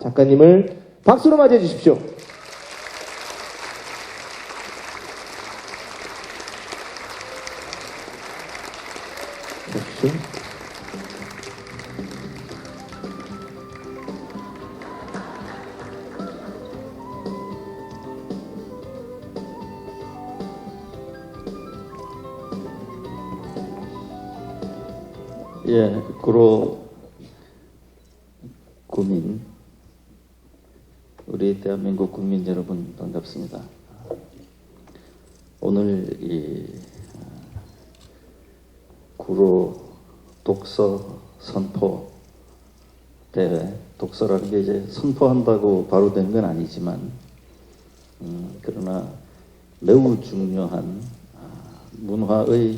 작가님을 박수로 맞이해 주십시오. 박수. 예, 구로 구민, 우리 대한민국 국민 여러분 반갑습니다. 오늘 이 구로 독서 선포 대회, 독서라는 게 이제 선포한다고 바로 되는 건 아니지만, 그러나 매우 중요한 문화의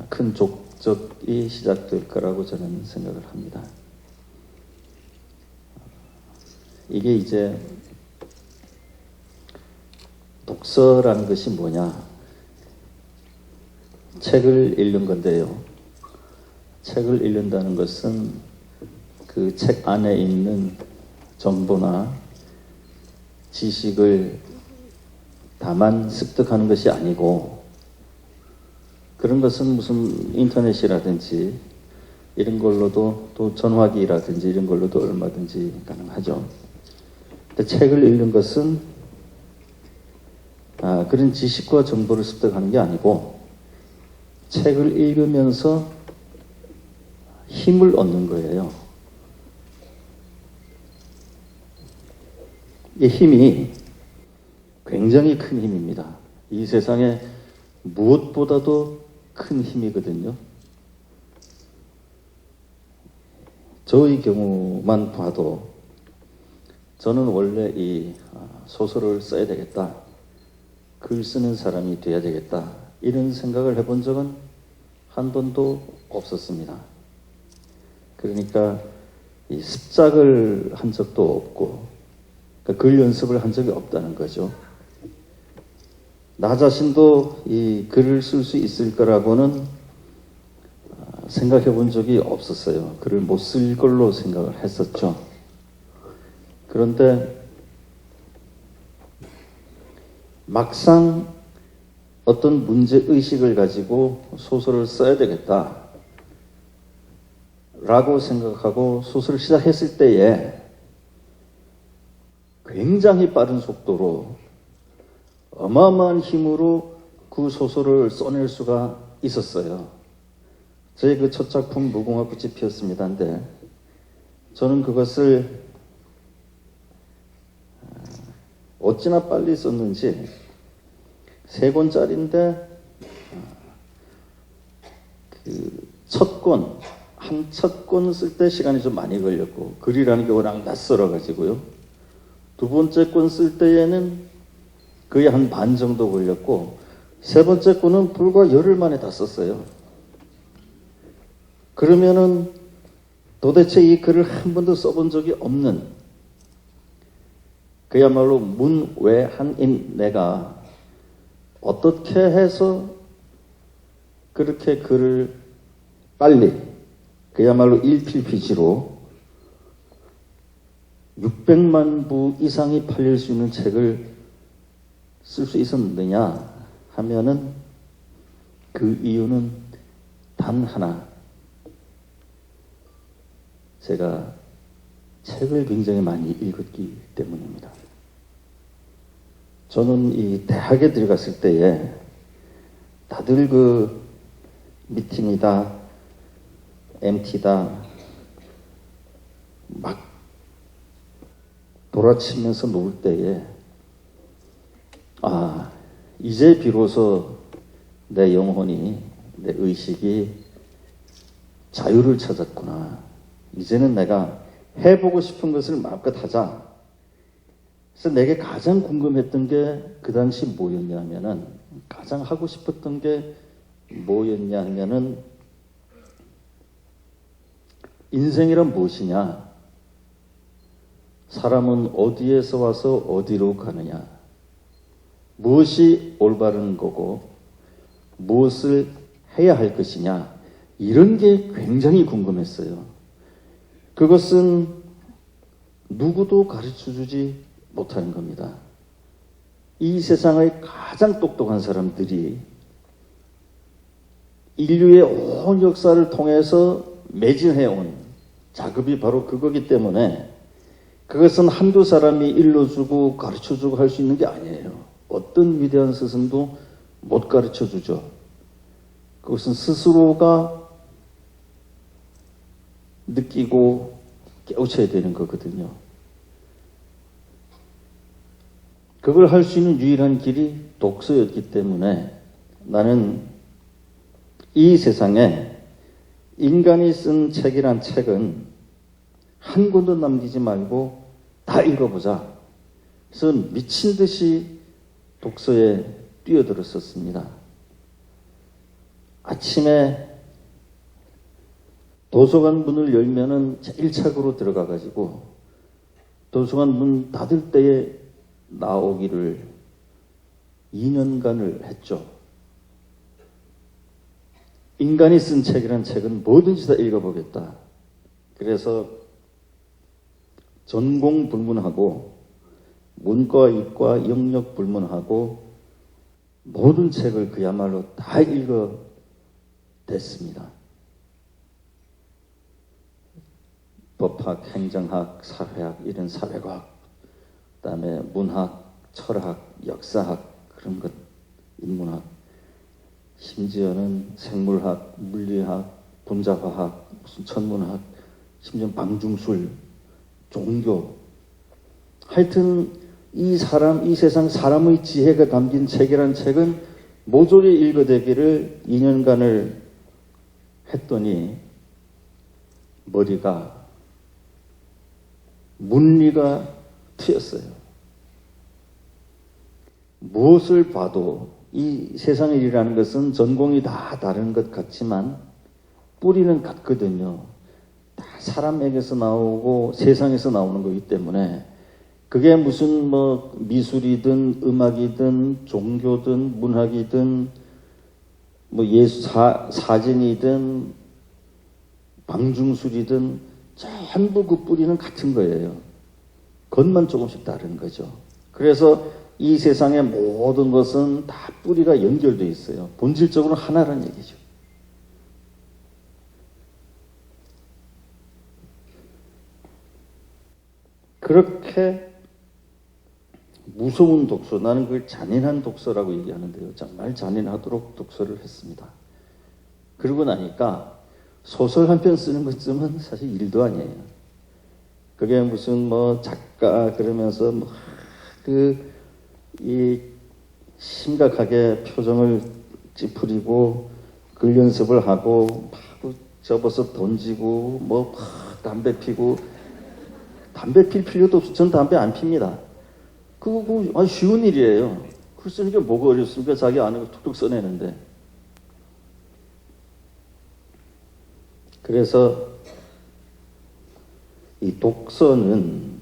큰 족적이 시작될 거라고 저는 생각을 합니다. 이게 이제 독서라는 것이 뭐냐? 책을 읽는 건데요. 책을 읽는다는 것은 그 책 안에 있는 정보나 지식을 다만 습득하는 것이 아니고, 그런 것은 무슨 인터넷이라든지 이런 걸로도, 또 전화기라든지 이런 걸로도 얼마든지 가능하죠. 근데 책을 읽는 것은 그런 지식과 정보를 습득하는 게 아니고, 책을 읽으면서 힘을 얻는 거예요. 이 힘이 굉장히 큰 힘입니다. 이 세상에 무엇보다도 큰 힘이거든요. 저의 경우만 봐도 저는 원래 이 소설을 써야 되겠다, 글 쓰는 사람이 돼야 되겠다, 이런 생각을 해본 적은 한 번도 없었습니다. 그러니까 이 습작을 한 적도 없고, 그러니까 글 연습을 한 적이 없다는 거죠. 나 자신도 이 글을 쓸 수 있을 거라고는 생각해 본 적이 없었어요. 글을 못 쓸 걸로 생각을 했었죠. 그런데 막상 어떤 문제의식을 가지고 소설을 써야 되겠다 라고 생각하고 소설을 시작했을 때에 굉장히 빠른 속도로 어마어마한 힘으로 그 소설을 써낼 수가 있었어요. 저의 그 첫 작품 무궁화 꽃이 피었습니다인데, 저는 그것을 어찌나 빨리 썼는지 3권짜리인데 그 첫 권, 한 첫 권 쓸 때 시간이 좀 많이 걸렸고, 글이라는 게 워낙 낯설어 가지고요. 두 번째 권 쓸 때에는 거의 한 반 정도 걸렸고, 세 번째 거는 불과 열흘 만에 다 썼어요. 그러면은 도대체 이 글을 한 번도 써본 적이 없는, 그야말로 문외한인 내가 어떻게 해서 그렇게 글을 빨리, 그야말로 일필피지로 600만 부 이상이 팔릴 수 있는 책을 쓸 수 있었느냐 하면은, 그 이유는 단 하나, 제가 책을 굉장히 많이 읽었기 때문입니다. 저는 이 대학에 들어갔을 때에 다들 그 미팅이다, MT다 막 돌아치면서 놀 때에 이제 비로소 내 영혼이, 내 의식이 자유를 찾았구나. 이제는 내가 해보고 싶은 것을 마음껏 하자. 그래서 내게 가장 궁금했던 게 그 당시 뭐였냐 하면은, 가장 하고 싶었던 게 뭐였냐 하면은, 인생이란 무엇이냐? 사람은 어디에서 와서 어디로 가느냐? 무엇이 올바른 거고 무엇을 해야 할 것이냐, 이런 게 굉장히 궁금했어요. 그것은 누구도 가르쳐주지 못하는 겁니다. 이 세상의 가장 똑똑한 사람들이 인류의 온 역사를 통해서 매진해온 작업이 바로 그거기 때문에 그것은 한두 사람이 일러주고 가르쳐주고 할 수 있는 게 아니에요. 어떤 위대한 스승도 못 가르쳐주죠. 그것은 스스로가 느끼고 깨우쳐야 되는 거거든요. 그걸 할 수 있는 유일한 길이 독서였기 때문에 나는 이 세상에 인간이 쓴 책이란 책은 한 권도 남기지 말고 다 읽어보자. 그래서 미친 듯이 독서에 뛰어들었었습니다. 아침에 도서관 문을 열면은 제일 착으로 들어가가지고 도서관 문 닫을 때에 나오기를 2년간을 했죠. 인간이 쓴 책이란 책은 뭐든지 다 읽어보겠다. 그래서 전공 불문하고 문과, 이과, 영역 불문하고 모든 책을 그야말로 다 읽어댔습니다. 법학, 행정학, 사회학, 이런 사회과학, 그다음에 문학, 철학, 역사학, 그런 것, 인문학, 심지어는 생물학, 물리학, 분자화학, 무슨 천문학, 심지어 방중술, 종교. 하여튼 이 세상 사람의 지혜가 담긴 책이란 책은 모조리 읽어대기를 2년간을 했더니 머리가 문리가 트였어요. 무엇을 봐도 이 세상의 일이라는 것은 전공이 다 다른 것 같지만 뿌리는 같거든요. 다 사람에게서 나오고 세상에서 나오는 거기 때문에 그게 무슨 뭐 미술이든 음악이든 종교든 문학이든 뭐 사진이든 방중술이든 전부 그 뿌리는 같은 거예요. 겉만 조금씩 다른 거죠. 그래서 이 세상의 모든 것은 다 뿌리가 연결되어 있어요. 본질적으로 하나라는 얘기죠. 그렇게 무서운 독서, 나는 그걸 잔인한 독서라고 얘기하는데요. 정말 잔인하도록 독서를 했습니다. 그러고 나니까 소설 한 편 쓰는 것쯤은 사실 일도 아니에요. 그게 무슨 뭐 작가 그러면서 뭐 이 심각하게 표정을 찌푸리고 글 연습을 하고 막 접어서 던지고 뭐 담배 피고 담배 필 필요도 없어. 전 담배 안 핍니다. 그거 아주 쉬운 일이에요. 글 쓰는 게 뭐가 어렵습니까? 자기 아는 거 툭툭 써내는데. 그래서 이 독서는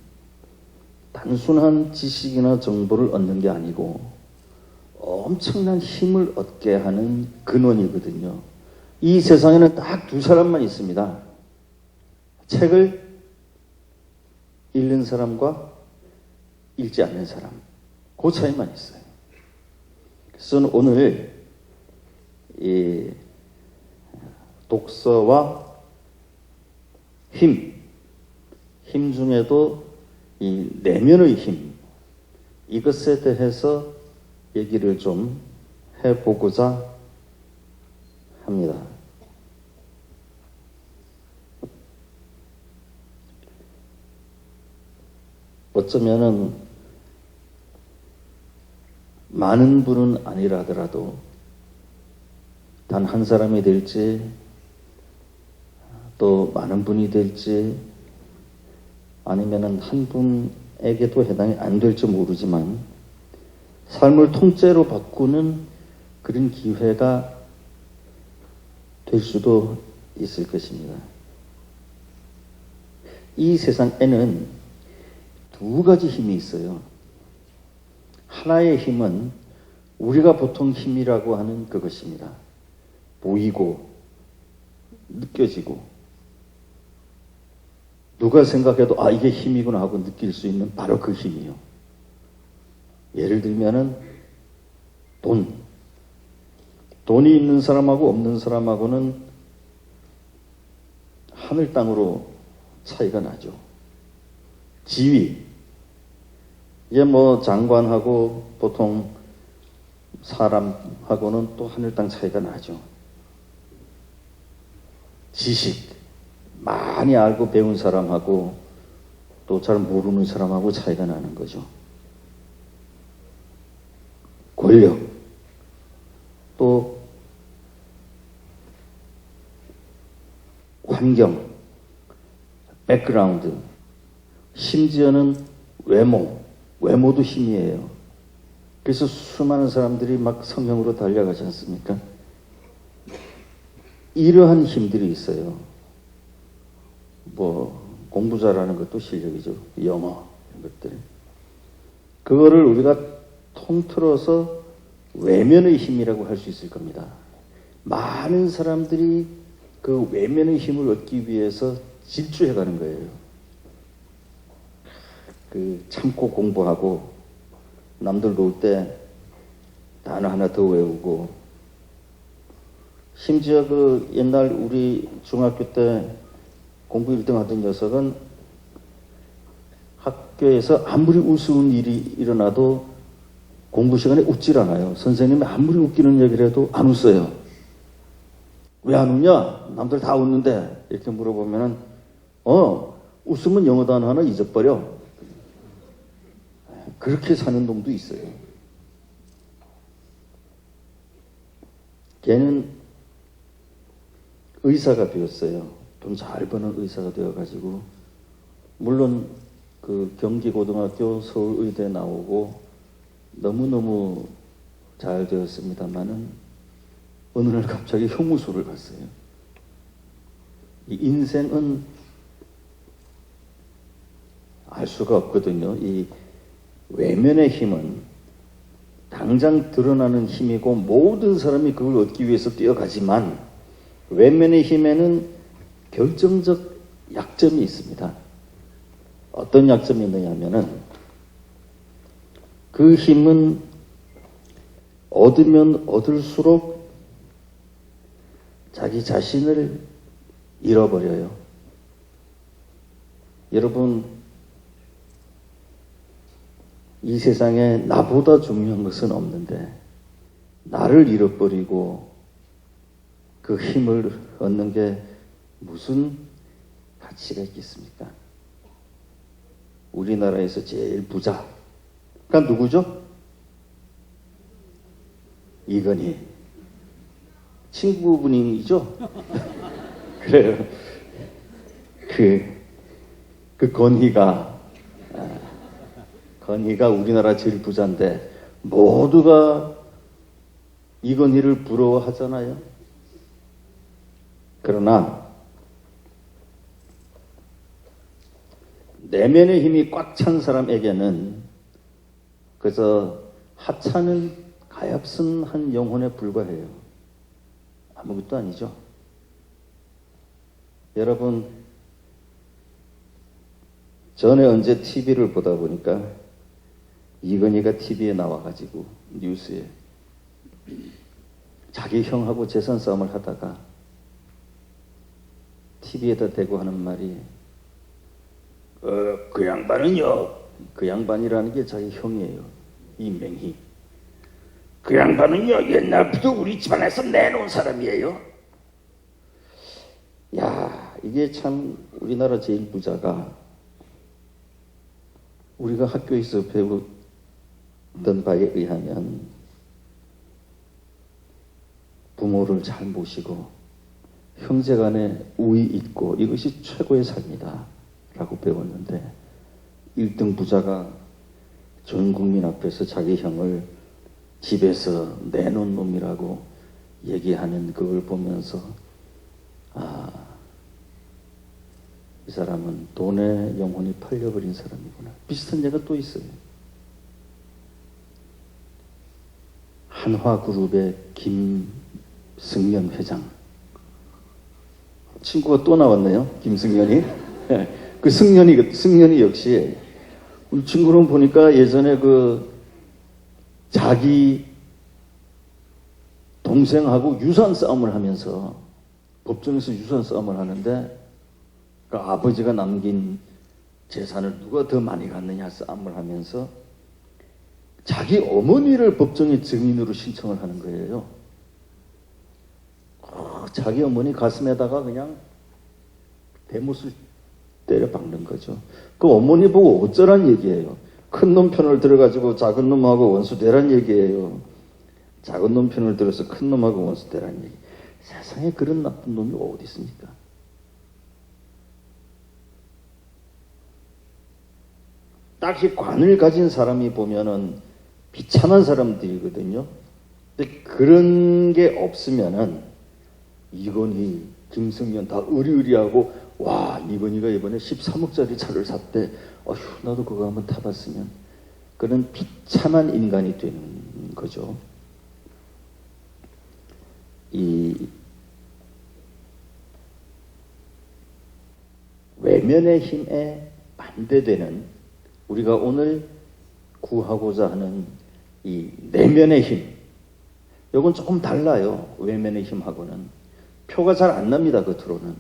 단순한 지식이나 정보를 얻는 게 아니고 엄청난 힘을 얻게 하는 근원이거든요. 이 세상에는 딱 두 사람만 있습니다. 책을 읽는 사람과 읽지 않는 사람. 그 차이만 있어요. 그래서 오늘 이 독서와 힘 중에도 이 내면의 힘, 이것에 대해서 얘기를 좀 해보고자 합니다. 어쩌면은 많은 분은 아니라 하더라도 단 한 사람이 될지 또 많은 분이 될지 아니면은 한 분에게도 해당이 안 될지 모르지만 삶을 통째로 바꾸는 그런 기회가 될 수도 있을 것입니다. 이 세상에는 두 가지 힘이 있어요. 하나의 힘은 우리가 보통 힘이라고 하는 그것입니다. 보이고 느껴지고 누가 생각해도 아 이게 힘이구나 하고 느낄 수 있는 바로 그 힘이요. 예를 들면은 돈이 있는 사람하고 없는 사람하고는 하늘 땅으로 차이가 나죠. 지위, 이게 뭐 장관하고 보통 사람하고는 또 하늘 땅 차이가 나죠. 지식, 많이 알고 배운 사람하고 또 잘 모르는 사람하고 차이가 나는 거죠. 권력, 또 환경, 백그라운드, 심지어는 외모도 힘이에요. 그래서 수많은 사람들이 막 성형으로 달려가지 않습니까? 이러한 힘들이 있어요. 뭐 공부 잘하는 것도 실력이죠. 영어 이런 것들. 그거를 우리가 통틀어서 외면의 힘이라고 할 수 있을 겁니다. 많은 사람들이 그 외면의 힘을 얻기 위해서 질주해가는 거예요. 그 참고 공부하고 남들 놀 때 단어 하나 더 외우고, 심지어 그 옛날 우리 중학교 때 공부 1등 하던 녀석은 학교에서 아무리 우스운 일이 일어나도 공부 시간에 웃질 않아요. 선생님이 아무리 웃기는 얘기를 해도 안 웃어요. 왜 안 웃냐? 남들 다 웃는데. 이렇게 물어보면은 웃으면 영어 단어 하나 잊어버려. 그렇게 사는 놈도 있어요. 걔는 의사가 되었어요. 돈 잘 버는 의사가 되어가지고, 물론 그 경기고등학교 서울의대 나오고 너무너무 잘 되었습니다만은 어느 날 갑자기 형무소를 갔어요. 이 인생은 알 수가 없거든요. 이 외면의 힘은 당장 드러나는 힘이고 모든 사람이 그걸 얻기 위해서 뛰어가지만, 외면의 힘에는 결정적 약점이 있습니다. 어떤 약점이 있느냐면은, 그 힘은 얻으면 얻을수록 자기 자신을 잃어버려요. 여러분, 이 세상에 나보다 중요한 것은 없는데 나를 잃어버리고 그 힘을 얻는 게 무슨 가치가 있겠습니까? 우리나라에서 제일 부자가 누구죠? 이건희 친구분이죠? 그래요. 그 건희가 우리나라 제일 부자인데 모두가 이건희를 부러워하잖아요. 그러나 내면의 힘이 꽉 찬 사람에게는 그저 하찮은 가엾은 한 영혼에 불과해요. 아무것도 아니죠. 여러분, 전에 언제 TV를 보다 보니까 이건희가 TV에 나와가지고 뉴스에 자기 형하고 재산 싸움을 하다가 TV에다 대고 하는 말이 그 양반은요, 그 양반이라는 게 자기 형이에요. 이맹희. 그 양반은요, 옛날부터 우리 집안에서 내놓은 사람이에요. 야, 이게 참 우리나라 제일 부자가 우리가 학교에서 배웠던 바에 의하면 부모를 잘 모시고 형제간에 우애 있고 이것이 최고의 삶이다 라고 배웠는데, 1등 부자가 전 국민 앞에서 자기 형을 집에서 내놓은 놈이라고 얘기하는 그걸 보면서 이 사람은 돈에 영혼이 팔려버린 사람이구나. 비슷한 예가 또 있어요. 한화그룹의 김승연 회장. 친구가 또 나왔네요. 김승연이. 그 승연이 역시 우리 친구는 보니까 예전에 그 자기 동생하고 유산 싸움을 하면서 법정에서 유산 싸움을 하는데 그 아버지가 남긴 재산을 누가 더 많이 갖느냐 싸움을 하면서 자기 어머니를 법정의 증인으로 신청을 하는 거예요. 자기 어머니 가슴에다가 그냥 대못을 때려 박는 거죠. 그 어머니 보고 어쩌란 얘기예요. 큰 놈 편을 들어가지고 작은 놈하고 원수 되란 얘기예요. 작은 놈 편을 들어서 큰 놈하고 원수 되란 얘기. 세상에 그런 나쁜 놈이 어디 있습니까? 딱히 관을 가진 사람이 보면은 비참한 사람들이거든요. 근데 그런 게 없으면은 이건희, 김승연 다 의리의리하고 와 이건희가 이번에 13억짜리 차를 샀대. 어휴 나도 그거 한번 타봤으면. 그런 비참한 인간이 되는 거죠. 이 외면의 힘에 반대되는 우리가 오늘 구하고자 하는 이 내면의 힘, 이건 조금 달라요. 외면의 힘하고는 표가 잘 안 납니다. 겉으로는.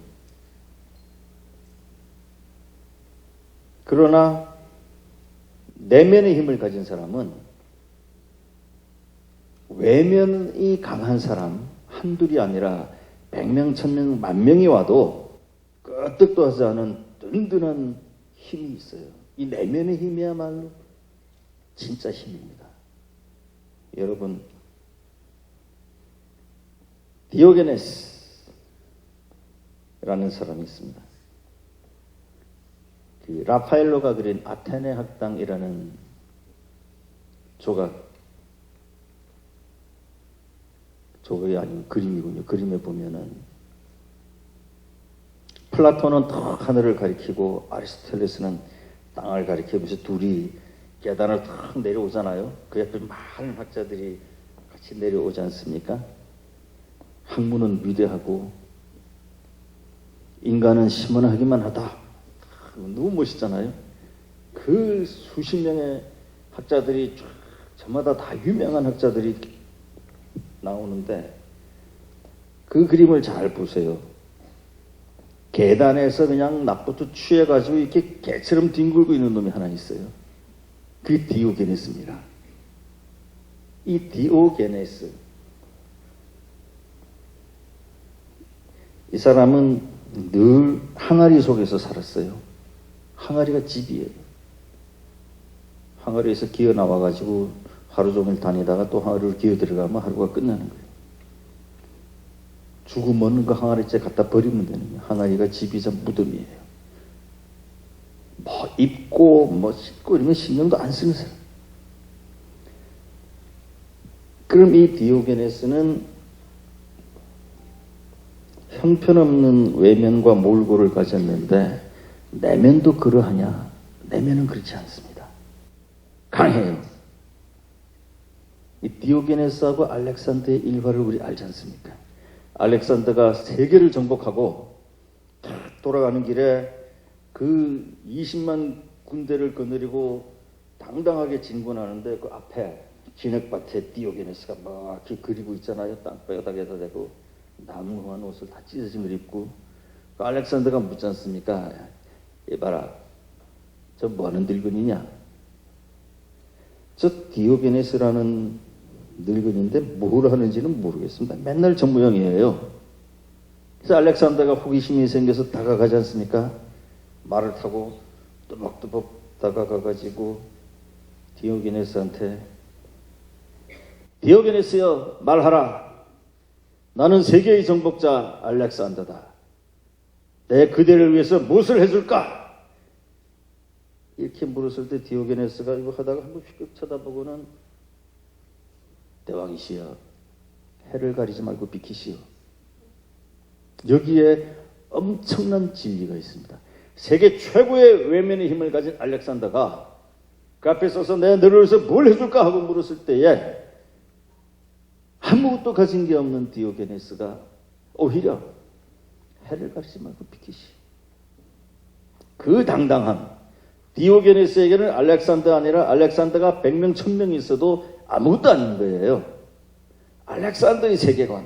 그러나 내면의 힘을 가진 사람은 외면이 강한 사람 한둘이 아니라 100명, 1000명, 10,000명이 와도 끄떡도 하지 않은 든든한 힘이 있어요. 이 내면의 힘이야말로 진짜 힘입니다. 여러분, 디오게네스라는 사람이 있습니다. 그 라파엘로가 그린 아테네 학당이라는 조각이 아닌 그림이군요. 그림에 보면은 플라톤은 탁 하늘을 가리키고 아리스토텔레스는 땅을 가리키면서 둘이 계단을 탁 내려오잖아요. 그 옆에 많은 학자들이 같이 내려오지 않습니까? 학문은 위대하고 인간은 심원하기만 하다. 너무 멋있잖아요. 그 수십 명의 학자들이 저마다 다 유명한 학자들이 나오는데 그 그림을 잘 보세요. 계단에서 그냥 낮부터 취해가지고 이렇게 개처럼 뒹굴고 있는 놈이 하나 있어요. 그게 디오게네스입니다. 이 디오게네스, 이 사람은 늘 항아리 속에서 살았어요. 항아리가 집이에요. 항아리에서 기어 나와가지고 하루 종일 다니다가 또 항아리로 기어 들어가면 하루가 끝나는 거예요. 죽으면 그 항아리째 갖다 버리면 되는 거예요. 항아리가 집이자 무덤이에요. 뭐 입고 뭐 씻고 이러면 신경도 안 쓰는 사람. 그럼 이 디오게네스는 형편없는 외면과 몰골을 가졌는데 내면도 그러하냐? 내면은 그렇지 않습니다. 강해요. 이 디오게네스하고 알렉산더의 일화를 우리 알지 않습니까? 알렉산더가 세계를 정복하고 돌아가는 길에 그 20만 군대를 거느리고 당당하게 진군하는데 그 앞에 진흙밭에 디오게네스가 막 이렇게 그리고 있잖아요. 땅바닥에다 대고 나무한 옷을 다 찢어진 걸 입고 그 알렉산더가 묻지 않습니까? 봐라, 저 뭐하는 늙은이냐? 저 디오게네스라는 늙은인데 뭘 하는지는 모르겠습니다. 맨날 저 모양이에요. 그래서 알렉산더가 호기심이 생겨서 다가가지 않습니까? 말을 타고 또박또박 다가가가지고 디오게네스한테 디오게네스여 말하라. 나는 세계의 정복자 알렉산더다. 내 그대를 위해서 무엇을 해줄까? 이렇게 물었을 때 디오게네스가 이거 하다가 한번 휙 쳐다보고는 대왕이시여 해를 가리지 말고 비키시오. 여기에 엄청난 진리가 있습니다. 세계 최고의 외면의 힘을 가진 알렉산더가 그 앞에 서서 내가 너를 위해서 뭘 해줄까 하고 물었을 때에 아무것도 가진 게 없는 디오게네스가 오히려 해를 가리지 말고 비키시. 그 당당함. 디오게네스에게는 알렉산더 아니라 알렉산더가 100명, 1000명 있어도 아무것도 아닌 거예요. 알렉산더의 세계관.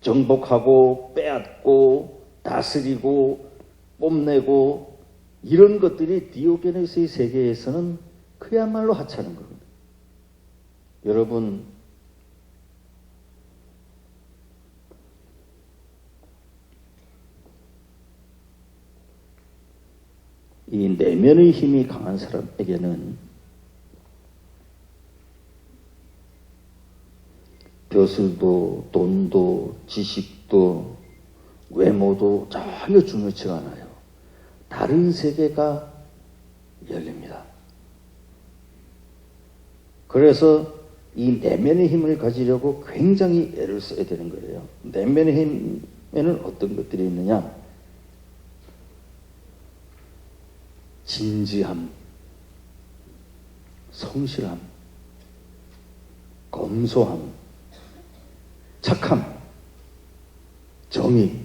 정복하고 빼앗고 다스리고 뽐내고 이런 것들이 디오게네스의 세계에서는 그야말로 하찮은 겁니다. 여러분, 이 내면의 힘이 강한 사람에게는 벼슬도 돈도 지식도 외모도 전혀 중요치가 않아요. 다른 세계가 열립니다. 그래서 이 내면의 힘을 가지려고 굉장히 애를 써야 되는 거예요. 내면의 힘에는 어떤 것들이 있느냐? 진지함, 성실함, 검소함, 착함, 정의,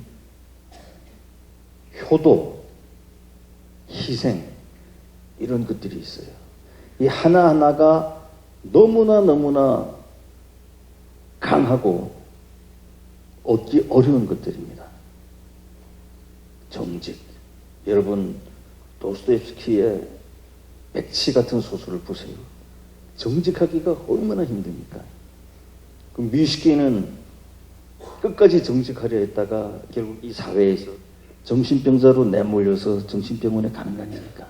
효도, 희생 이런 것들이 있어요. 이 하나하나가 너무나 강하고 얻기 어려운 것들입니다. 정직. 여러분 도스토옙스키의 백치 같은 소설을 보세요. 정직하기가 얼마나 힘듭니까? 그 미슈키는 끝까지 정직하려 했다가 결국 이 사회에서 정신병자로 내몰려서 정신병원에 가는 거 아닙니까?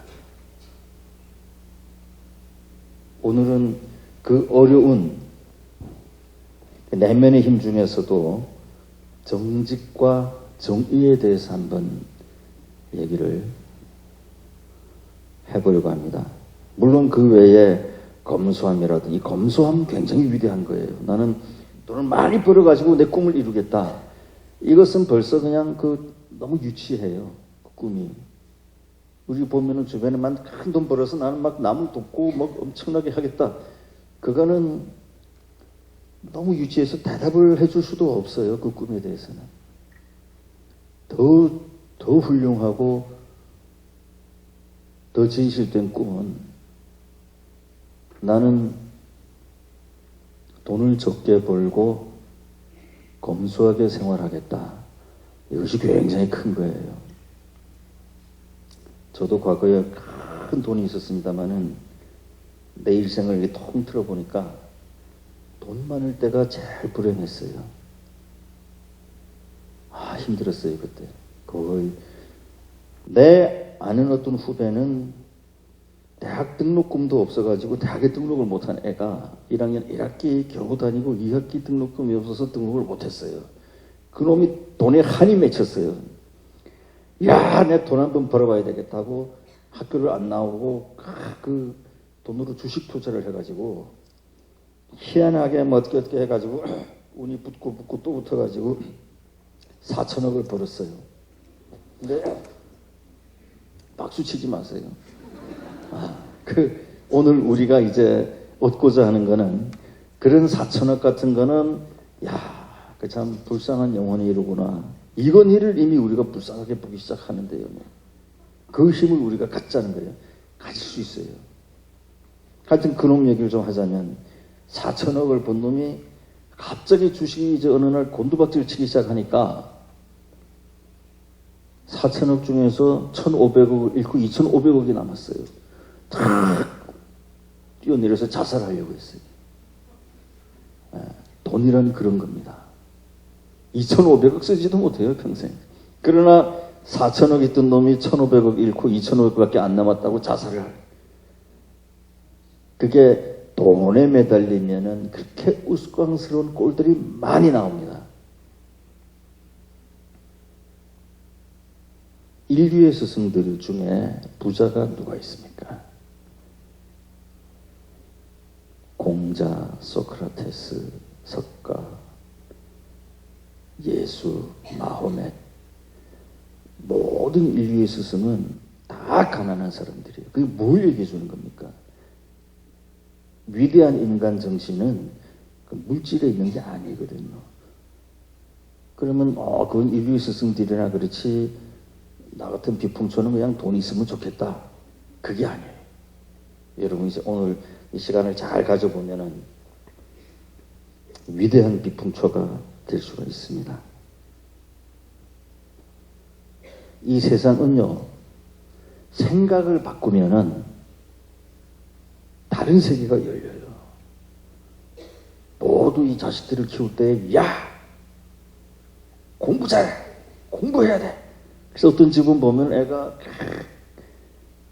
오늘은 그 어려운 내면의 힘 중에서도 정직과 정의에 대해서 한번 얘기를 해보려고 합니다. 물론 그 외에 검소함이라든지, 이 검소함은 굉장히 위대한 거예요. 나는 돈을 많이 벌어가지고 내 꿈을 이루겠다. 이것은 벌써 그냥 너무 유치해요. 그 꿈이. 우리 보면은 주변에만 큰 돈 벌어서 나는 막 남을 돕고 막 엄청나게 하겠다. 그거는 너무 유치해서 대답을 해줄 수도 없어요. 그 꿈에 대해서는. 더 훌륭하고 더 진실된 꿈은 나는 돈을 적게 벌고 검소하게 생활하겠다. 이것이 굉장히 큰 거예요. 저도 과거에 큰 돈이 있었습니다만은 내 일생을 이렇게 통틀어 보니까 돈 많을 때가 제일 불행했어요. 힘들었어요, 그때. 거의 내 아는 어떤 후배는 대학 등록금도 없어가지고 대학에 등록을 못한 애가 1학년 1학기 겨우 다니고 2학기 등록금이 없어서 등록을 못했어요. 그놈이 돈에 한이 맺혔어요. 야, 내 돈 한 번 벌어봐야 되겠다고 학교를 안 나오고 그 돈으로 주식 투자를 해가지고 희한하게 뭐 어떻게 해가지고 운이 붙고 또 붙어가지고 4천억을 벌었어요. 근데 박수 치지 마세요. 오늘 우리가 이제 얻고자 하는 거는 그런 4천억 같은 거는 그 참 불쌍한 영혼의 일이구나. 이건 일을 이미 우리가 불쌍하게 보기 시작하는데요. 그 힘을 우리가 갖자는 거예요. 가질 수 있어요. 하여튼 그놈 얘기를 좀 하자면 4천억을 번 놈이 갑자기 주식이 이제 어느 날 곤두박질 치기 시작하니까 4천억 중에서 1,500억을 잃고 2,500억이 남았어요. 탁 뛰어내려서 자살하려고 했어요. 돈이란 그런 겁니다. 2,500억 쓰지도 못해요, 평생. 그러나 4천억 있던 놈이 1,500억 잃고 2,500억밖에 안 남았다고 자살을 해요. 그게 돈에 매달리면은 그렇게 우스꽝스러운 꼴들이 많이 나옵니다. 인류의 스승들 중에 부자가 누가 있습니까? 공자, 소크라테스, 석가, 예수, 마호멧, 모든 인류의 스승은 다 가난한 사람들이에요. 그게 뭘 얘기해 주는 겁니까? 위대한 인간 정신은 물질에 있는 게 아니거든요. 그러면 그건 인류의 스승들이나 그렇지 나 같은 비풍초는 그냥 돈 있으면 좋겠다. 그게 아니에요. 여러분 이제 오늘 이 시간을 잘 가져보면은 위대한 비풍초가 될 수가 있습니다. 이 세상은요, 생각을 바꾸면은 다른 세계가 열려요. 모두 이 자식들을 키울 때, 야! 공부 잘해! 공부해야 돼! 그래서 어떤 집은 보면 애가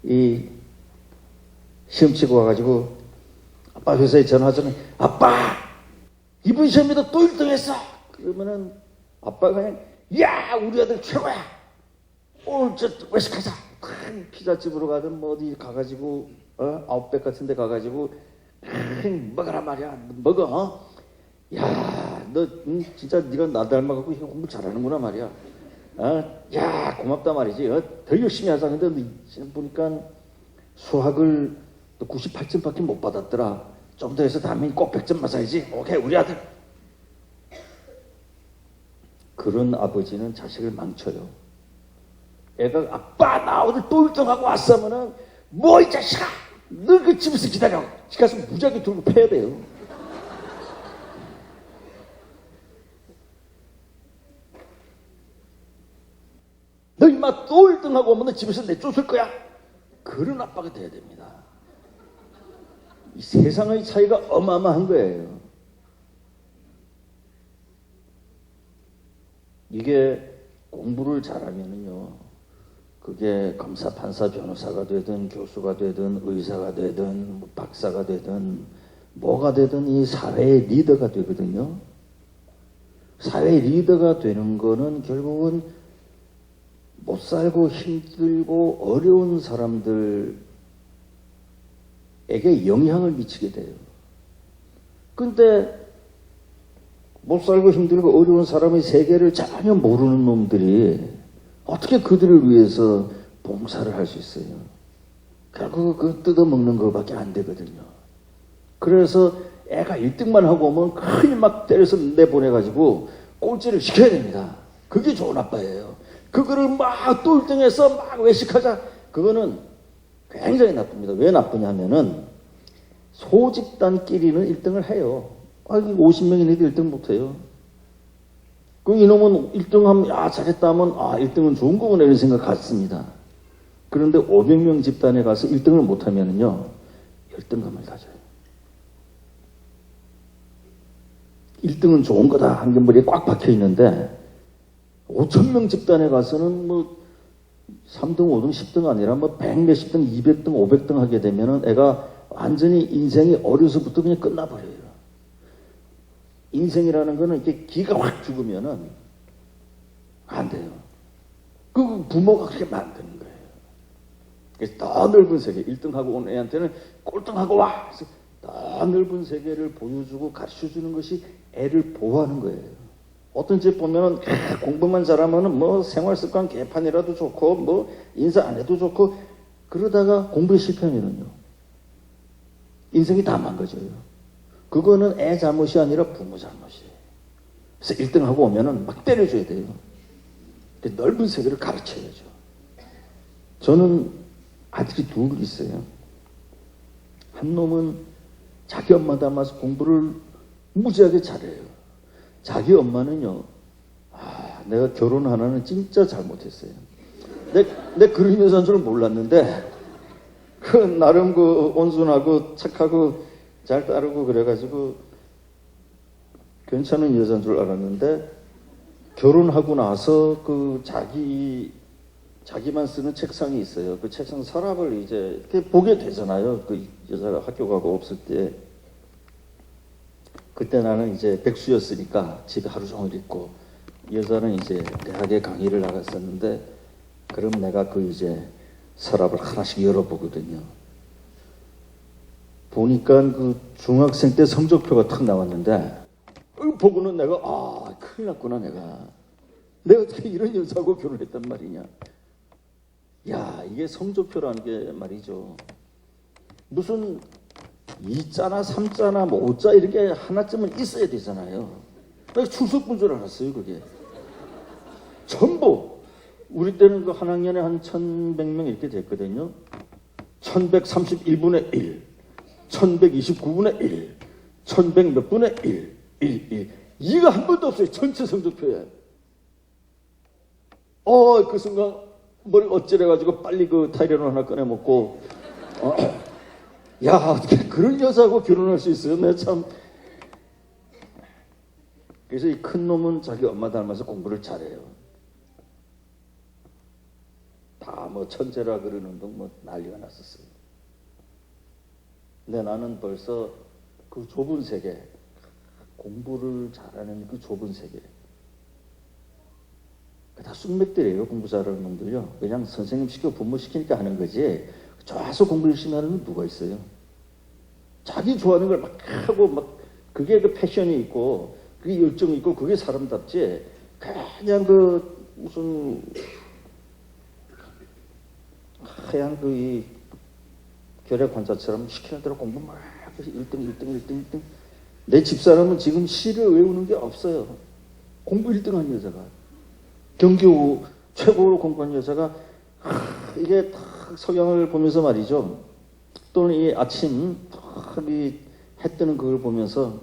이 시험 치고 와가지고 아빠 회사에 전화하잖아요. 아빠! 이번 시험에도 또 1등 했어! 그러면은 아빠가 그냥, 야! 우리 아들 최고야! 오늘 저 외식하자! 큰 피자집으로 가든 뭐 어디 가가지고 아웃백 같은 데 가가지고 먹어라 말이야. 먹어. 야, 너 진짜 네가 나 닮아갖고 공부 잘하는구나 말이야. 야, 고맙다 말이지. 더 열심히 하자. 근데 너 보니까 수학을 98점밖에 못 받았더라. 좀 더 해서 다음에 꼭 100점 맞아야지. 오케이, 우리 아들. 그런 아버지는 자식을 망쳐요. 애가 아빠 나 오늘 또 1등하고 왔으면은 뭐 이 자식아 너 그 집에서 기다려. 집 가서 무작위 들고 패야 돼요. 너 임마 또 1등하고 오면 너 집에서 내쫓을 거야. 그런 아빠가 돼야 됩니다. 이 세상의 차이가 어마어마한 거예요. 이게 공부를 잘하면은요, 그게 검사, 판사, 변호사가 되든 교수가 되든 의사가 되든 박사가 되든 뭐가 되든 이 사회의 리더가 되거든요. 사회의 리더가 되는 거는 결국은 못 살고 힘들고 어려운 사람들에게 영향을 미치게 돼요. 근데 못 살고 힘들고 어려운 사람의 세계를 전혀 모르는 놈들이 어떻게 그들을 위해서 봉사를 할 수 있어요? 결국 그 뜯어먹는 것밖에 안 되거든요. 그래서 애가 1등만 하고 오면 큰일 막 때려서 내보내가지고 꼴찌를 시켜야 됩니다. 그게 좋은 아빠예요. 그거를 막 또 1등해서 막 외식하자. 그거는 굉장히 나쁩니다. 왜 나쁘냐면은 소집단끼리는 1등을 해요. 50명이 내도 1등 못해요. 그 이놈은 1등하면 야 잘했다 하면 1등은 좋은 거구나 이런 생각 같습니다. 그런데 500명 집단에 가서 1등을 못하면은요 열등감을 가져요. 1등은 좋은 거다 한 게 머리에 꽉 박혀 있는데 5,000명 집단에 가서는 뭐 3등, 5등, 10등 아니라 뭐 100 몇십 등, 200등, 500등 하게 되면은 애가 완전히 인생이 어려서부터 그냥 끝나버려요. 인생이라는 거는 이렇게 기가 확 죽으면은 안 돼요. 그 부모가 그렇게 만드는 거예요. 그래서 더 넓은 세계, 1등하고 온 애한테는 꼴등하고 와! 그래서 더 넓은 세계를 보여주고 가르쳐주는 것이 애를 보호하는 거예요. 어떤 집 보면은 공부만 잘하면은 뭐 생활습관 개판이라도 좋고 뭐 인사 안 해도 좋고 그러다가 공부에 실패하면은요. 인생이 다 망가져요. 그거는 애 잘못이 아니라 부모 잘못이에요. 그래서 1등하고 오면은 막 때려줘야 돼요. 넓은 세계를 가르쳐야죠. 저는 아들이 둘 있어요. 한 놈은 자기 엄마 닮아서 공부를 무지하게 잘해요. 자기 엄마는요, 내가 결혼하나는 진짜 잘못했어요. 내 그런 여자인 줄 몰랐는데, 나름 온순하고 착하고 잘 따르고 그래가지고 괜찮은 여자인 줄 알았는데 결혼하고 나서 자기만 쓰는 책상이 있어요. 그 책상 서랍을 이제 이렇게 보게 되잖아요. 그 여자가 학교 가고 없을 때. 그때 나는 이제 백수였으니까 집에 하루 종일 있고 여자는 이제 대학에 강의를 나갔었는데 그럼 내가 그 이제 서랍을 하나씩 열어보거든요. 보니까 그 중학생 때 성적표가 탁 나왔는데 보고는 내가 큰일 났구나 내가 어떻게 이런 여자하고 결혼했단 말이냐. 야 이게 성적표라는 게 말이죠. 무슨 2자나 3자나 뭐 5자 이런 게 하나쯤은 있어야 되잖아요. 내가 출석본 줄 알았어요 그게. 전부 우리 때는 그 한 학년에 한 1100명 이렇게 됐거든요. 1131분의 1, 1129분의 1, 1100 몇 분의 1, 1. 이가 한 번도 없어요. 전체 성적표에. 그 순간 뭘 어찌래가지고 빨리 그 타이레놀 하나 꺼내 먹고, 야, 어떻게 그런 여자하고 결혼할 수 있어요? 내가 참. 그래서 이 큰 놈은 자기 엄마 닮아서 공부를 잘해요. 다 뭐 천재라 그러는 둥 뭐 난리가 났었어요. 근데 나는 벌써 그 좁은 세계, 공부를 잘하는 그 좁은 세계, 다 쑥맥들이에요. 공부 잘하는 놈들요. 그냥 선생님 시켜 부모 시키니까 하는 거지. 좋아서 공부 열심히 하는 건 누가 있어요? 자기 좋아하는 걸 막 하고 막 그게 그 패션이 있고 그게 열정이 있고 그게 사람답지. 그냥 그 무슨 하얀 그 이 결핵 환자처럼 시키는 대로 공부 막 1등. 내 집사람은 지금 시를 외우는 게 없어요. 공부 1등한 여자가. 경기고 최고로 공부한 여자가 이게 탁 석양을 보면서 말이죠. 또는 이 아침 탁이 해 뜨는 그걸 보면서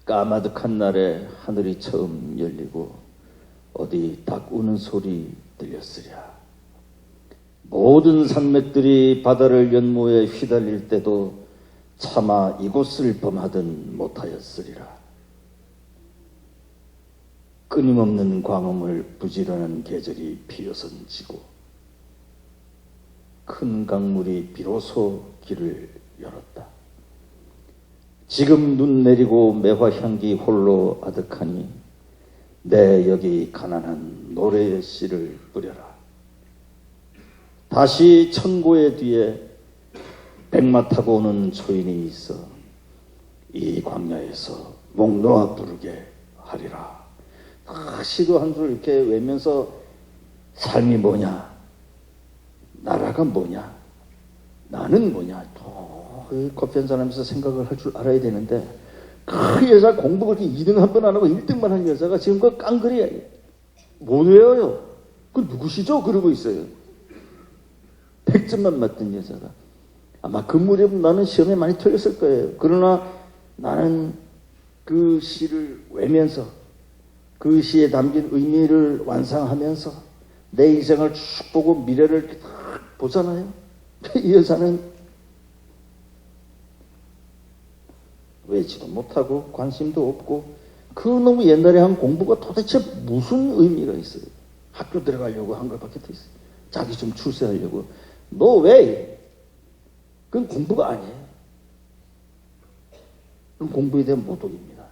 까마득한 날에 하늘이 처음 열리고 어디 닭 우는 소리 들렸으랴. 모든 산맥들이 바다를 연모에 휘달릴 때도 차마 이곳을 범하든 못하였으리라. 끊임없는 광음을 부지런한 계절이 비어선지고 큰 강물이 비로소 길을 열었다. 지금 눈 내리고 매화향기 홀로 아득하니 내 여기 가난한 노래의 씨를 뿌려라. 다시 천고의 뒤에 백마 타고 오는 초인이 있어 이 광야에서 목 놓아 부르게 하리라. 시도 한 줄 이렇게 외면서 삶이 뭐냐, 나라가 뭐냐, 나는 뭐냐, 또 커피 한잔 하면서 생각을 할 줄 알아야 되는데 그 여자 공부 그렇게 2등 한 번 안 하고 1등만 한 여자가 지금 그 깡그리 못 외워요. 그 누구시죠? 그러고 있어요. 100점만 맞던 여자가. 아마 그 무렵 나는 시험에 많이 틀렸을 거예요. 그러나 나는 그 시를 외면서 그 시에 담긴 의미를 완성하면서 내 인생을 쭉 보고 미래를 이렇게 딱 보잖아요. 이 여자는 외지도 못하고 관심도 없고 그 너무 옛날에 한 공부가 도대체 무슨 의미가 있어요. 학교 들어가려고 한 것밖에 더 있어요. 자기 좀 출세하려고. 너 왜? 그건 공부가 아니에요. 그건 공부에 대한 모독입니다.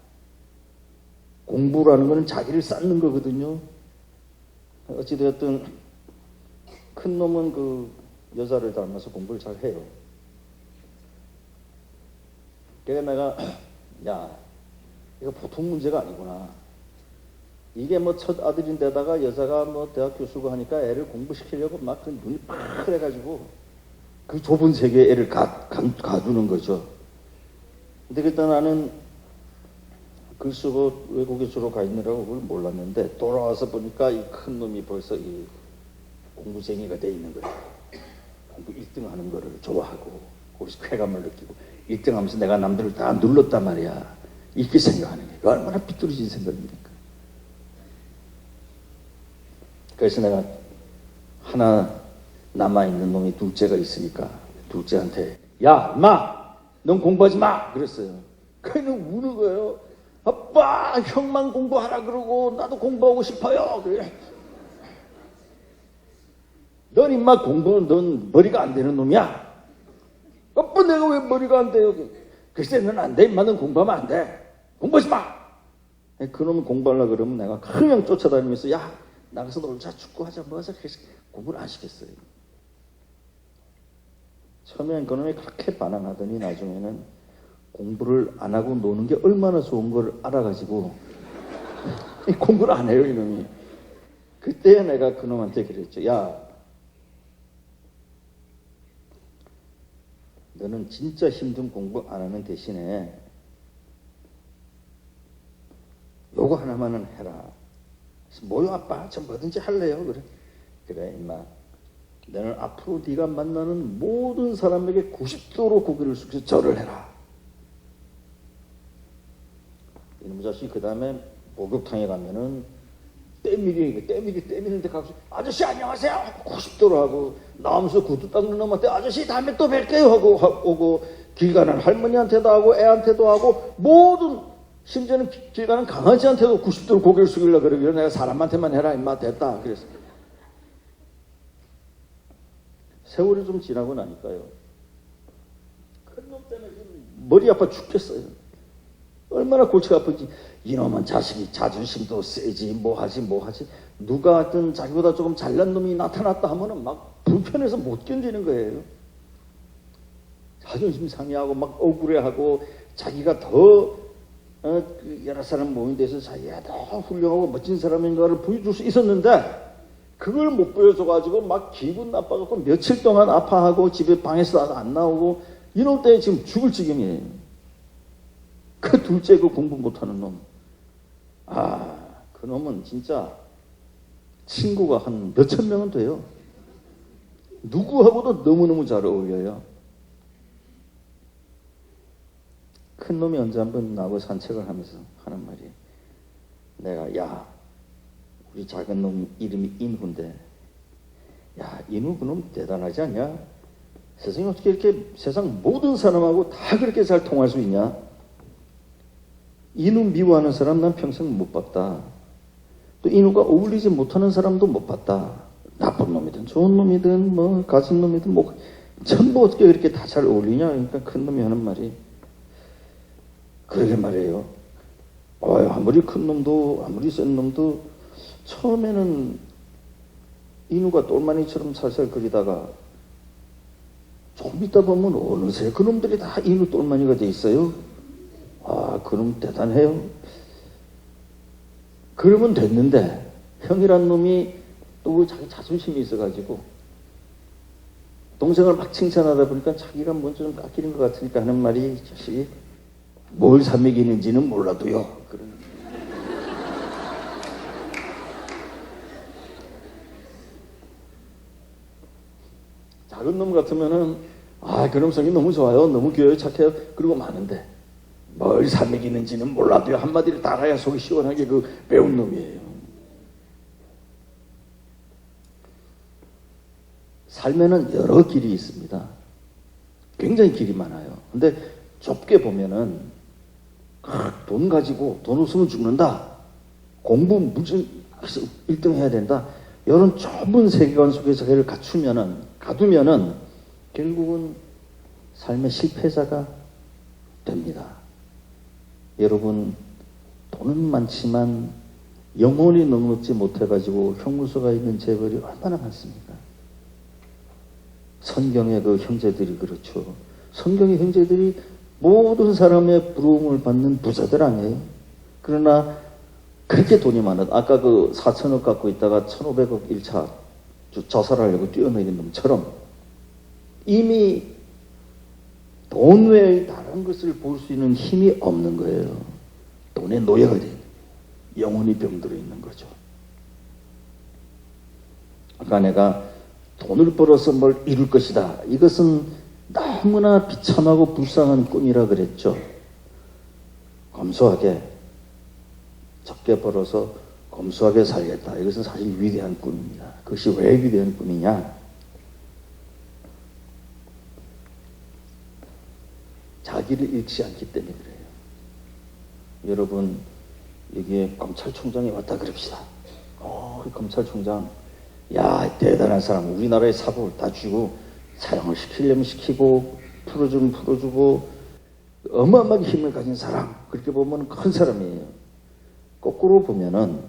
공부라는 것은 자기를 쌓는 거거든요. 어찌되었든 큰 놈은 그 여자를 닮아서 공부를 잘 해요. 그래서 내가 야 이거 보통 문제가 아니구나. 이게 뭐 첫 아들인데다가 여자가 뭐 대학 교수고 하니까 애를 공부시키려고 막 그 눈이 파래가지고 그 좁은 세계에 애를 가두는 거죠. 근데 그때 나는 글 쓰고 외국에 주로 가 있느라고 그걸 몰랐는데 돌아와서 보니까 이 큰 놈이 벌써 이 공부쟁이가 돼 있는 거예요. 공부 1등 하는 거를 좋아하고 거기서 쾌감을 느끼고 1등 하면서 내가 남들을 다 눌렀단 말이야. 이렇게 생각하는 게 얼마나 삐뚤어진 생각입니까? 그래서 내가 하나 남아있는 놈이 둘째가 있으니까 둘째한테 야 인마 넌 공부하지 마 그랬어요. 걔는 우는 거예요. 아빠 형만 공부하라 그러고 나도 공부하고 싶어요. 그래. 넌 인마 공부는 넌 머리가 안 되는 놈이야. 아빠 내가 왜 머리가 안 돼요? 글쎄 넌 안 돼 인마 넌 공부하면 안 돼. 공부하지 마. 그놈은 공부하려고 그러면 내가 그냥 쫓아다니면서 야 나가서 놀자 축구하자 뭐하자 그래서 공부를 안 시켰어요. 처음엔 그놈이 그렇게 반항하더니 나중에는 공부를 안 하고 노는 게 얼마나 좋은 걸 알아가지고 공부를 안 해요 이놈이. 그때 내가 그놈한테 그랬죠. 야 너는 진짜 힘든 공부 안 하는 대신에 요거 하나만은 해라. 뭐요 아빠? 저 뭐든지 할래요. 그래. 그래 임마. 너는 앞으로 네가 만나는 모든 사람에게 90도로 고개를 숙여서 절을 해라. 이놈 자식이 그 다음에 목욕탕에 가면은 때미는데 가서 아저씨 안녕하세요 90도로 하고 나오면서 구두 닦는 놈한테 아저씨 다음에 또 뵐게요 하고 오고 길 가는 할머니한테도 하고 애한테도 하고 모든 심지어는 길 가는 강아지한테도 90도로 고개를 숙이려고 그러길래 내가 사람한테만 해라 임마 됐다 그래서 세월이 좀 지나고 나니까요 큰 놈 때문에 머리 아파 죽겠어요. 얼마나 골치가 아픈지. 이놈은 자식이 자존심도 세지 뭐하지 누가 하든 자기보다 조금 잘난 놈이 나타났다 하면은 막 불편해서 못 견디는 거예요. 자존심 상해하고 막 억울해하고 자기가 더 여러 사람 모인 데서 자기가 더 훌륭하고 멋진 사람인가를 보여줄 수 있었는데 그걸 못 보여줘가지고 막 기분 나빠갖고 며칠 동안 아파하고 집에 방에서 안 나오고 이놈 때문에 지금 죽을 지경이에요. 그 둘째 그 공부 못하는 놈. 그 놈은 진짜 친구가 한 몇천 명은 돼요. 누구하고도 너무너무 잘 어울려요. 큰 놈이 언제 한번 나하고 산책을 하면서 하는 말이 내가 야 우리 작은 놈 이름이 인후인데 야 인후 그놈 대단하지 않냐? 세상에 어떻게 이렇게 세상 모든 사람하고 다 그렇게 잘 통할 수 있냐? 인후 미워하는 사람 난 평생 못 봤다. 또 인후가 어울리지 못하는 사람도 못 봤다. 나쁜 놈이든 좋은 놈이든 뭐 가진 놈이든 뭐 전부 어떻게 그렇게 다 잘 어울리냐? 그러니까 큰 놈이 하는 말이 그러게 말이에요. 아무리 큰 놈도 아무리 센 놈도 처음에는 인후가 똘마니처럼 살살거리다가 좀 있다 보면 어느새 그놈들이 다 인후 똘마니가 돼 있어요. 그놈 대단해요. 그러면 됐는데 형이란 놈이 또 자기 자존심이 있어가지고 동생을 막 칭찬하다 보니까 자기가 먼저 좀 깎이는 것 같으니까 하는 말이 자식이 뭘 삼매기는지는 몰라도요. 그런. 작은 놈 같으면은 그놈 성이 너무 좋아요. 너무 귀여워요. 착해요. 그리고 많은데 뭘 삼매기는지는 몰라도요. 한마디를 달아야 속이 시원하게 그 배운 놈이에요. 삶에는 여러 길이 있습니다. 굉장히 길이 많아요. 근데 좁게 보면은 돈 가지고 돈 없으면 죽는다. 공부 무슨 1등 해야 된다. 이런 좁은 세계관 속에 자기를 가두면은 결국은 삶의 실패자가 됩니다. 여러분 돈은 많지만 영혼이 넉넉지 못해가지고 형무소가 있는 재벌이 얼마나 많습니까? 성경의 그 형제들이 그렇죠. 성경의 형제들이 모든 사람의 부러움을 받는 부자들 아니에요. 그러나 그렇게 돈이 많아. 아까 그 4천억 갖고 있다가 1,500억 1차 자살하려고 뛰어내린 놈처럼 이미 돈 외의 다른 것을 볼 수 있는 힘이 없는 거예요. 돈에 노예가 돼. 영혼이 병들어 있는 거죠. 아까 내가 돈을 벌어서 뭘 이룰 것이다. 이것은 너무나 비참하고 불쌍한 꿈이라 그랬죠. 검소하게 적게 벌어서 검소하게 살겠다. 이것은 사실 위대한 꿈입니다. 그것이 왜 위대한 꿈이냐? 자기를 잃지 않기 때문에 그래요. 여러분 여기에 검찰총장이 왔다 그럽시다. 검찰총장 야 대단한 사람. 우리나라의 사법을 다 쥐고 사형을 시키려면 시키고 풀어주면 풀어주고 어마어마하게 힘을 가진 사람. 그렇게 보면 큰 사람이에요. 거꾸로 보면은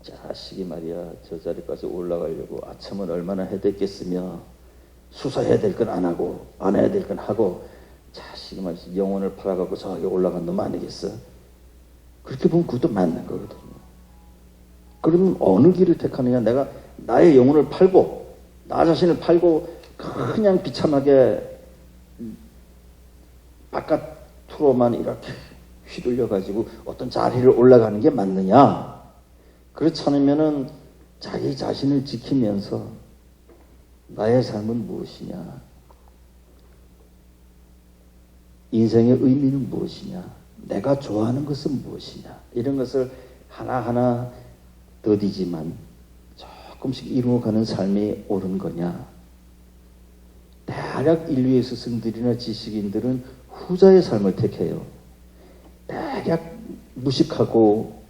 자식이 말이야 저 자리까지 올라가려고 아첨을 얼마나 해댔겠으며 수사해야 될 건 안 하고 안 해야 될 건 하고 자식이 말이야 영혼을 팔아갖고 저기 올라간 놈 아니겠어? 그렇게 보면 그것도 맞는 거거든요. 그러면 어느 길을 택하느냐? 내가 나의 영혼을 팔고 나 자신을 팔고 그냥 비참하게 바깥으로만 이렇게 휘둘려 가지고 어떤 자리를 올라가는 게 맞느냐? 그렇지 않으면은 자기 자신을 지키면서 나의 삶은 무엇이냐? 인생의 의미는 무엇이냐? 내가 좋아하는 것은 무엇이냐? 이런 것을 하나하나 더디지만 조금씩 이루어가는 삶이 옳은 거냐? 대략 인류의 스승들이나 지식인들은 후자의 삶을 택해요. 대략 무식하고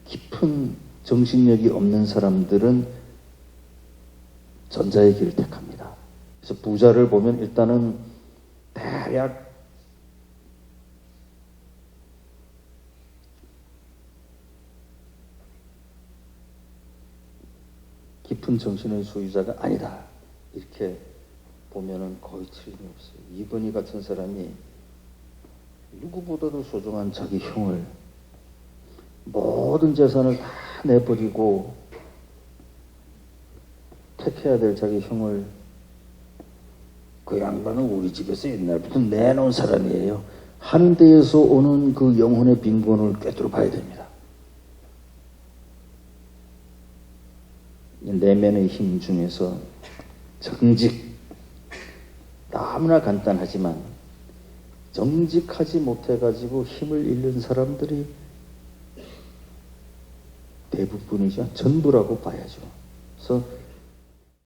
깊은 정신력이 없는 사람들은 전자의 길을 택합니다. 그래서 부자를 보면 일단은 대략 깊은 정신의 소유자가 아니다. 이렇게 보면은 거의 틀림이 없어요. 이건희 같은 사람이 누구보다도 소중한 자기 형을 모든 재산을 다 내버리고 택해야 될 자기 형을 그 양반은 우리 집에서 옛날부터 내놓은 사람이에요. 하는 데에서 오는 그 영혼의 빈곤을 꿰뚫어 봐야 됩니다. 내면의 힘 중에서 정직, 너무나 간단하지만 정직하지 못해가지고 힘을 잃는 사람들이 대부분이죠. 전부라고 봐야죠. 그래서